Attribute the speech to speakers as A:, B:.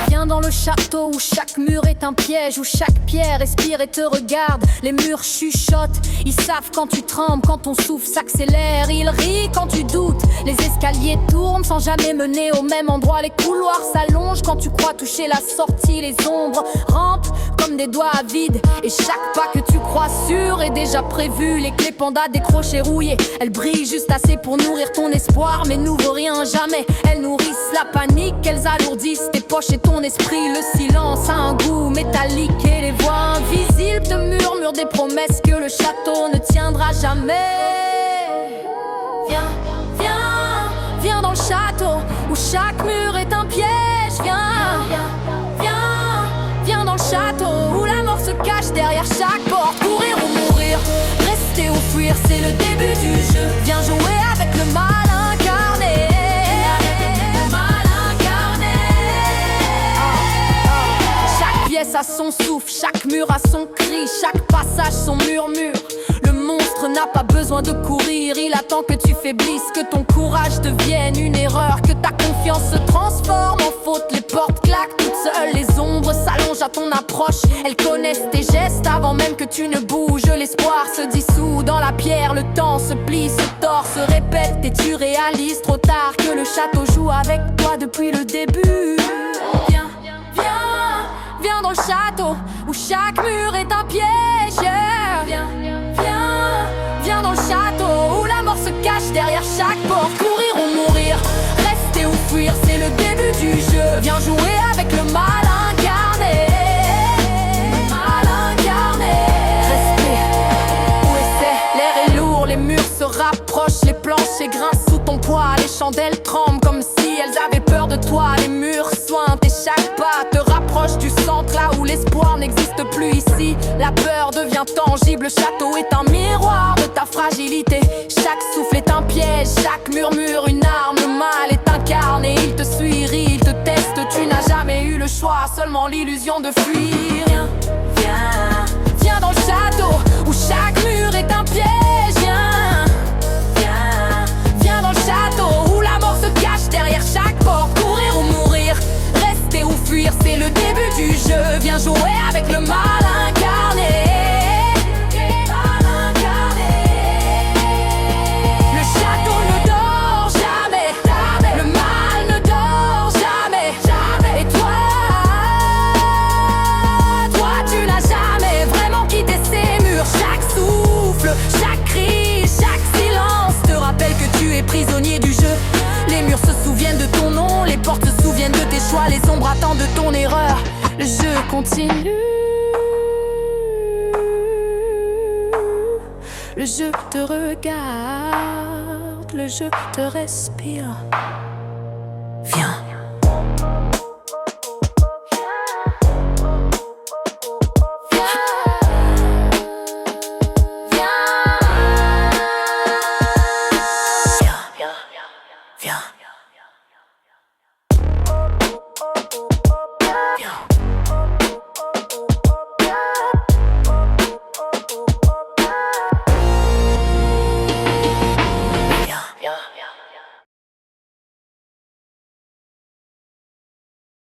A: Viens dans le château où chaque mur est un piège, où chaque pierre respire et te regarde. Les murs chuchotent, ils savent quand tu trembles, quand ton souffle s'accélère. Ils rient quand tu doutes, les escaliers tournent sans jamais mener au même endroit. Les couloirs s'allongent quand tu crois toucher la sortie. Les ombres rampent comme des doigts à vide, et chaque pas que tu crois sûr est déjà prévu. Les clés pandas décrochées rouillées, elles brillent juste assez pour nourrir ton espoir, mais n'ouvrent rien jamais. Elles nourrissent la panique, elles alourdissent tes poches et ton esprit. Le silence a un goût métallique et les voix invisibles te murmurent des promesses que le château ne tiendra jamais. Viens dans le château où chaque mur est un piège. Viens dans le château où la mort se cache derrière chaque porte. Courir ou mourir, rester ou fuir, c'est le début du jeu. Viens jouer avec le mal incarné. Chaque pièce a son souffle, chaque mur a son cri, chaque passage son murmure. Le monstre n'a pas besoin de courir, il attend que tu faiblisses, que ton courage devienne une erreur, que ta confiance se transforme en faute. Les portes claquent toutes seules, les ombres s'allongent à ton approche. Elles connaissent tes gestes avant même que tu ne bouges. L'espoir se dissout dans la pierre, le temps se plie, se tord, se répète et tu réalises trop tard que le château joue avec toi depuis le début. Viens dans le château où chaque mur est un piège. Viens dans le château où la mort se cache derrière chaque porte. Courir ou mourir, rester ou fuir, c'est le début du jeu. Viens jouer avec le mal incarné. Rester ou essaie, l'air est lourd, les murs se rapprochent, les planchers grincent sous ton poids. Les chandelles tremblent comme si elles avaient peur de toi. Les murs sointent et chaque pas te rapproche du centre, là où l'espoir n'existe plus. Ici, la peur devient tangible. Le château est un miroir de ta fragilité. Chaque souffle est un piège, chaque murmure une arme. Le mal est incarné, il te suit, rit, il te teste. Tu n'as jamais eu le choix, seulement l'illusion de fuir. Viens dans le château où chaque mur est un piège. Viens dans le château où la mort se cache derrière chaque porte. Courir ou mourir, rester ou fuir, c'est le début du jeu. Viens jouer avec le mal incarné. Le château ne dort jamais, le mal ne dort jamais. Et toi, tu n'as jamais vraiment quitté ces murs. Chaque souffle, chaque cri, chaque silence te rappelle que tu es prisonnier du jeu. Les murs se souviennent de ton nom, les portes se souviennent de tes choix, les ombres attendent de ton erreur. Le jeu continue. Le jeu te regarde, le jeu te respire.